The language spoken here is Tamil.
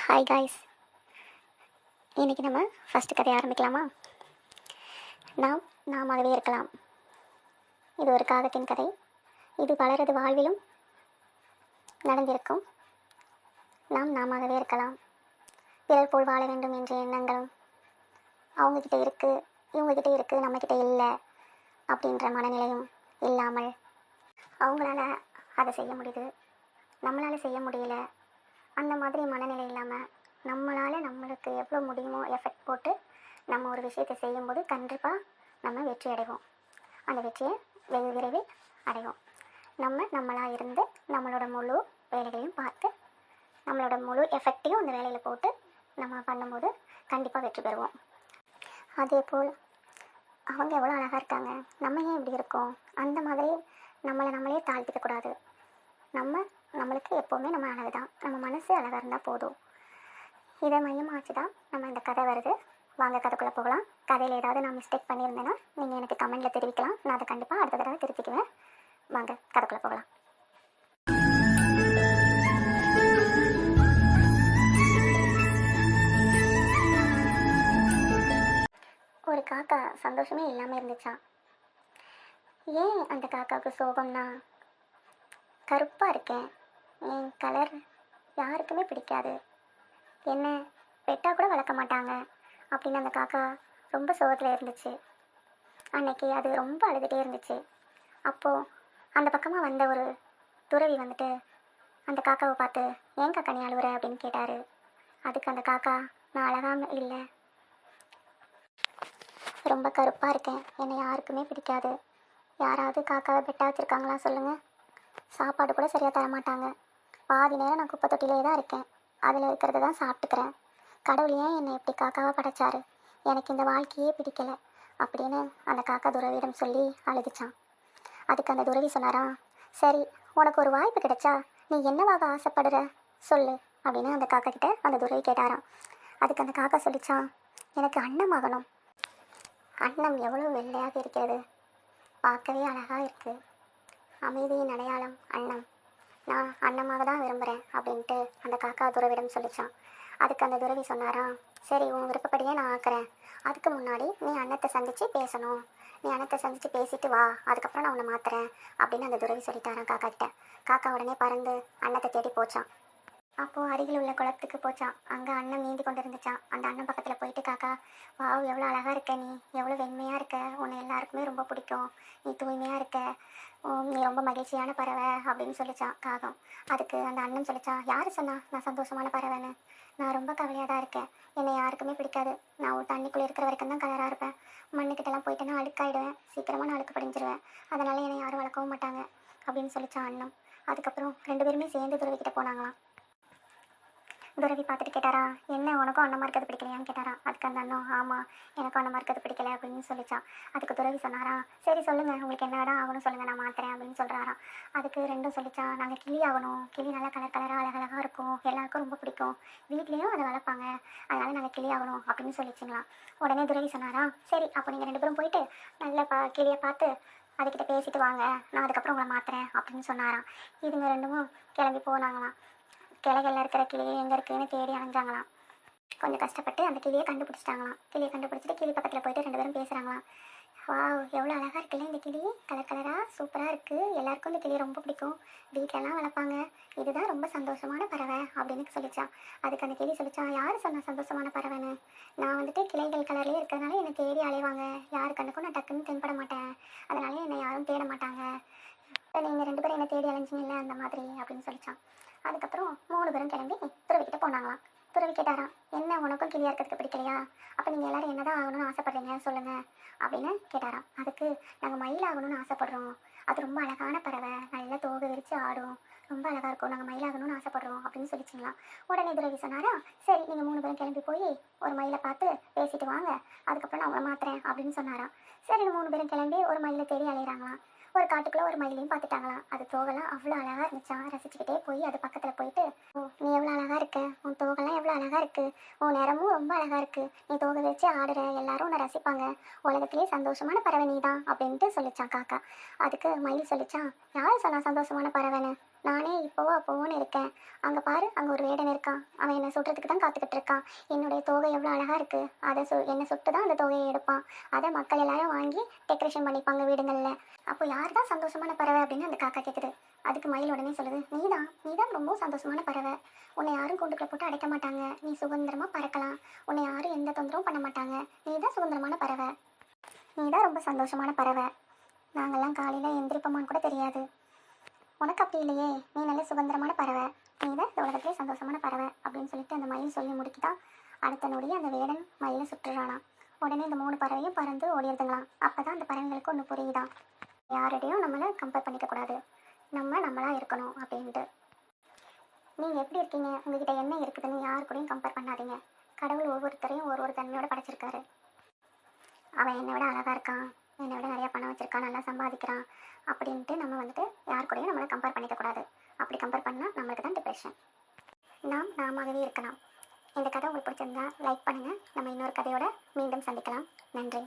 ஹாய் காய்ஸ், இன்றைக்கி நம்ம ஃபஸ்ட்டு கதையை ஆரம்பிக்கலாமா? நாமாகவே இருக்கலாம். இது ஒரு காகத்தின் கதை. இது பலரது வாழ்விலும் நடந்திருக்கும். நாமாகவே இருக்கலாம். பிறர் போல் வாழ வேண்டும் என்ற எண்ணங்களும் அவங்கக்கிட்ட இருக்குது, இவங்கக்கிட்ட இருக்குது, நம்மக்கிட்ட இல்லை அப்படின்ற மனநிலையும் இல்லாமல் அவங்களால அதை செய்ய முடியுது, நம்மளால் செய்ய முடியல, அந்த மாதிரி மனநிலை இல்லாமல் நம்மளால் நம்மளுக்கு எவ்வளோ முடியுமோ எஃபெக்ட் போட்டு நம்ம ஒரு விஷயத்தை செய்யும்போது கண்டிப்பாக நம்ம வெற்றி அடைவோம். அந்த வெற்றியை வெகு விரைவில் அடைவோம். நம்மளாக இருந்து நம்மளோட முழு வேலைகளையும் பார்த்து நம்மளோட முழு எஃபெக்டையும் அந்த வேலையில் போட்டு நம்ம பண்ணும்போது கண்டிப்பாக வெற்றி பெறுவோம். அதே போல் அவங்க எவ்வளோ அழகாக இருக்காங்க, நம்ம ஏன் இப்படி இருக்கோம், அந்த மாதிரி நம்மளே தாழ்த்திக்கக்கூடாது. நம்மளுக்கு எப்போவுமே நம்ம அழகு தான், நம்ம மனசு அழகாக இருந்தால் போதும். இதை மையமாச்சு தான் நம்ம இந்த கதை வருது. வாங்க கதைக்குள்ளே போகலாம். கதையில் ஏதாவது நான் மிஸ்டேக் பண்ணியிருந்தேன்னா நீங்கள் எனக்கு கமெண்ட்டில் தெரிவிக்கலாம். நான் அதை கண்டிப்பாக அடுத்த தடவை திருத்திக்குவேன். வாங்க கதைக்குள்ளே போகலாம். ஒரு காக்கா சந்தோஷமே இல்லாமல் இருந்துச்சான். ஏன் அந்த காக்காவுக்கு சோகம்னா, கருப்பாக இருக்கேன், என் கலர் யாருக்குமே பிடிக்காது, என்ன பெட்டாக கூட வளர்க்க மாட்டாங்க அப்படின்னு அந்த காக்கா ரொம்ப சோகத்தில் இருந்துச்சு. அன்னைக்கு அது ரொம்ப அழுதுகிட்டே இருந்துச்சு. அப்போது அந்த பக்கமாக வந்த ஒரு துறவி வந்துட்டு அந்த காக்காவை பார்த்து, ஏன் காக்கா நீ அழுவுற அப்படின்னு கேட்டார். அதுக்கு அந்த காக்கா, நான் அழகாம இல்லை, ரொம்ப கருப்பாக இருக்கேன், என்னை யாருக்குமே பிடிக்காது, யாராவது காக்காவை பெட்டாக வச்சுருக்காங்களா சொல்லுங்கள், சாப்பாடு கூட சரியாக தரமாட்டாங்க, பாதி நேரம் நான் குப்பை தொட்டிலே தான் இருக்கேன், அதில் இருக்கிறத தான் சாப்பிட்டுக்கிறேன், கடவுள் ஏன் என்னை எப்படி காக்காவாக படைச்சாரு, எனக்கு இந்த வாழ்க்கையே பிடிக்கலை அப்படின்னு அந்த காக்கா துறவியிடம் சொல்லி அழுதுச்சான். அதுக்கு அந்த துறவி சொன்னாராம், சரி உனக்கு ஒரு வாய்ப்பு கிடைச்சா நீ என்னவாக ஆசைப்படுற சொல்லு அப்படின்னு அந்த காக்கா கிட்ட அந்த துறவி கேட்டாராம். அதுக்கு அந்த காக்கா சொல்லிச்சான், எனக்கு அன்னமாகணும், அன்னம் எவ்வளோ வெள்ளையாக இருக்கிறது, பார்க்கவே அழகாக இருக்குது, அமைதியின் அடையாளம் அன்னம், நான் அன்னமாக தான் விரும்புகிறேன் அப்படின்ட்டு அந்த காக்கா துறவிடம் சொல்லிச்சான். அதுக்கு அந்த துறவி சொன்னாராம், சரி உன் விருப்பப்படியே நான் ஆக்குறேன், அதுக்கு முன்னாடி நீ அன்னத்தை சந்தித்து பேசணும், நீ அன்னத்தை சந்தித்து பேசிட்டு வா, அதுக்கப்புறம் நான் உன்னை மாற்றுறேன் அப்படின்னு அந்த துறவி சொல்லிட்டாரான் காக்கா கிட்ட. காக்கா உடனே பறந்து அன்னத்தை தேடி போச்சான். அப்போது அருகில் உள்ள குளத்துக்கு போச்சான். அங்கே அன்னம் நீந்தி கொண்டு இருந்துச்சான். அந்த அண்ணன் பக்கத்தில் போயிட்டு, காக்கா வாவ் எவ்வளோ அழகாக இருக்க, நீ எவ்வளோ வெண்மையாக இருக்க, உன்னை எல்லாருக்குமே ரொம்ப பிடிக்கும், நீ தூய்மையாக இருக்க, நீ ரொம்ப மகிழ்ச்சியான பறவை அப்படின்னு சொல்லிச்சான் காகம். அதுக்கு அந்த அண்ணன் சொல்லிச்சான், யார் சொன்னா நான் சந்தோஷமான பறவைன்னு, நான் ரொம்ப கவலையாக தான் இருக்கேன், என்னை யாருக்குமே பிடிக்காது, நான் ஒரு தண்ணிக்குள்ளே இருக்கிற வரைக்கும் தான் கலராக இருப்பேன், மண்ணுக்கிட்டலாம் போயிட்டேன்னா அழுக்காயிடுவேன், சீக்கிரமாக நான் அழுக்கு படிஞ்சிருவேன், அதனால் என்னை யாரும் வளர்க்கவும் மாட்டாங்க அப்படின்னு சொல்லிச்சான் அண்ணன். அதுக்கப்புறம் 2 பேருமே சேர்ந்து துறவிக்கிட்ட போனாங்களாம். துறவி பார்த்துட்டு கேட்டாரா, என்ன உனக்கும் அண்ணமா இருக்கிறது பிடிக்கலையான்னு கேட்டாரா. அதுக்கு அந்த அண்ணன், ஆமாம் எனக்கும் அண்ணமா இருக்கிறது பிடிக்கல அப்படின்னு சொல்லிச்சான். அதுக்கு துறவி சொன்னாரா, சரி சொல்லுங்கள் உங்களுக்கு என்ன இடம் ஆகணும் சொல்லுங்கள், நான் மாற்றுறேன் அப்படின்னு சொல்கிறாராம். அதுக்கு ரெண்டும் சொல்லிச்சா, நாங்கள் கிளி ஆகணும், கிளி நல்லா கலர் கலராக அழகழகாக இருக்கும், எல்லாருக்கும் ரொம்ப பிடிக்கும், வீட்லேயும் அதை வளர்ப்பாங்க, அதனால் நாங்கள் கிளி ஆகணும் அப்படின்னு சொல்லிச்சிங்களாம். உடனே துறவி சொன்னாரா, சரி அப்போ நீங்கள் 2 பேரும் போயிட்டு நல்ல கிளியை பார்த்து அதுக்கிட்ட பேசிட்டு வாங்க, நான் அதுக்கப்புறம் உங்களை மாற்றுறேன் அப்படின்னு சொன்னாராம். இதுங்க ரெண்டும் கிளம்பி போனாங்களாம். கிளைகளில் இருக்கிற கிளியை எங்கே இருக்குதுன்னு தேடி அணைஞ்சாங்களாம். கொஞ்சம் கஷ்டப்பட்டு அந்த கிளியை கண்டுபிடிச்சிட்டாங்களாம். கிளியை கண்டுபிடிச்சிட்டு கிளி பக்கத்தில் போயிட்டு 2 பேரும் பேசுகிறாங்களாம். வாவ் எவ்வளோ அழகாக இருக்குல்ல இந்த கிளி, கலர் கலராக சூப்பராக இருக்குது, எல்லாருக்கும் இந்த கிளி ரொம்ப பிடிக்கும், வீட்டிலலாம் வளர்ப்பாங்க, இதுதான் ரொம்ப சந்தோஷமான பறவை அப்படின்னு சொல்லிச்சான். அதுக்கு அந்த கிளி சொல்லிச்சான், யார் சொன்ன சந்தோஷமான பறவைன்னு, நான் வந்துட்டு கிளைகள் கலர்லேயே இருக்கிறதுனால என்னை தேடி அலைவாங்க, யார் கண்ணுக்கும் நான் டக்குன்னு தென்பட மாட்டேன், அதனால என்னை யாரும் தேட மாட்டாங்க, நீங்கள் 2 பேரும் என்னை தேடி அலைஞ்சிங்கல்ல அந்த மாதிரி அப்படின்னு சொல்லிச்சான். அதுக்கப்புறம் 3 பேரும் கிளம்பி துறவிக்கிட்ட போனாங்களாம். துறவி கேட்டாராம், என்ன உனக்கும் கிளியாக இருக்கிறதுக்கு பிடிக்கலையா, அப்போ நீங்கள் எல்லோரும் என்ன தான் ஆகணும்னு ஆசைப்படுறீங்க சொல்லுங்கள் அப்படின்னு கேட்டாராம். அதுக்கு நாங்கள் மயில் ஆகணும்னு ஆசைப்படுறோம், அது ரொம்ப அழகான பறவை, நல்லா தோகை விரித்து ஆடும், ரொம்ப அழகாக இருக்கும், நாங்கள் மயிலாகணும்னு ஆசைப்படுறோம் அப்படின்னு சொல்லிச்சிங்களாம். உடனே துறவி சொன்னாரா, சரி நீங்கள் 3 பேரும் கிளம்பி போய் ஒரு மயிலை பார்த்து பேசிட்டு வாங்க, அதுக்கப்புறம் நான் உங்களை மாற்றுறேன் அப்படின்னு சொன்னாராம். சரி 3 பேரும் கிளம்பி ஒரு மயிலை தேடி அலையிறாங்களாம். ஒரு காட்டுக்குள்ளே ஒரு மயிலையும் பார்த்துட்டாங்களாம். அது தோகெல்லாம் அவ்வளோ அழகாக இருந்துச்சான். ரசிச்சுக்கிட்டே போய் அது பக்கத்தில் போயிட்டு, ஓ நீ எவ்வளோ அழகாக இருக்க, உன் தோகெல்லாம் எவ்வளோ அழகாக இருக்குது, உன் நிறமும் ரொம்ப அழகாக இருக்குது, நீ தோகை வச்சு ஆடுற, எல்லாரும் உன்னை ரசிப்பாங்க, உலகத்திலே சந்தோஷமான பறவை நீ தான் அப்படின்ட்டு சொல்லிச்சான் காக்கா. அதுக்கு மயில் சொல்லிச்சான், யார் சொன்னா சந்தோஷமான பறவைன்னு, நானே இப்போவோ அப்போவோன்னு இருக்கேன். அங்கே பாரு, அங்கே ஒரு வேடன் இருக்கான். அவன் என்னை சுடுறதுக்கு தான் காத்துக்கிட்டு இருக்கான். என்னுடைய தோகை எவ்வளோ அழகாக இருக்குது. அதை என்னை சுட்டு தான் அந்த தோகையை எடுப்பான். அதை மக்கள் எல்லாரும் வாங்கி டெக்கரேஷன் பண்ணிப்பாங்க வீடுங்களில். அப்போ யார் தான் சந்தோஷமான பறவை அப்படின்னு அந்த காக்கா கேட்குது. அதுக்கு மயில் உடனே சொல்லுது, நீதான் ரொம்ப சந்தோஷமான பறவை. உன்னை யாரும் கூண்டுக்குள்ள போட்டு அடைக்க மாட்டாங்க. நீ சுதந்திரமாக பறக்கலாம். உன்னை யாரும் எந்த தொந்தரவும் பண்ண மாட்டாங்க. நீ தான் சுதந்திரமான பறவை. நீ தான் ரொம்ப சந்தோஷமான பறவை. நாங்கள்லாம் காலையில் எந்திரிப்போமான்னு கூட தெரியாது. உனக்கு அப்படி இல்லையே, நீ நல்ல சுதந்திரமான பறவை. நீ தான் இந்த உலகத்திலே சந்தோஷமான பறவை அப்படின்னு சொல்லிட்டு அந்த மயில் சொல்லி முடிக்கிட்டான். அடுத்த நொடி அந்த வேடன் மயிலை சுற்றுறானாம். உடனே இந்த 3 பறவையும் பறந்து ஓடிடுதுங்களாம். அப்போ தான் அந்த பறவைங்களுக்கு ஒன்று புரியுதான், யாரோடையும் நம்மளை கம்பேர் பண்ணிக்கக்கூடாது, நம்மளா இருக்கணும் அப்படின்ட்டு. நீங்கள் எப்படி இருக்கீங்க, உங்ககிட்ட என்ன இருக்குதுன்னு யார் கூடயும் கம்பேர் பண்ணாதீங்க. கடவுள் ஒவ்வொருத்தரையும் ஒரு தன்மையோட படைச்சிருக்காரு. அவன் என்னை விட அழகாக இருக்கான், என்னை விட நிறையா பணம் வச்சுருக்கான், நல்லா சம்பாதிக்கிறான் அப்படின்ட்டு நம்ம வந்துட்டு யார் கூடயும் நம்மளை கம்பேர் பண்ணிக்கக்கூடாது. அப்படி கம்பேர் பண்ணால் நம்மளுக்கு தான் டிப்ரெஷன். நாமாகவே இருக்கலாம். இந்த கதை உங்களுக்கு பிடிச்சிருந்தா லைக் பண்ணுங்கள். நம்ம இன்னொரு கதையோட மீண்டும் சந்திக்கலாம். நன்றி.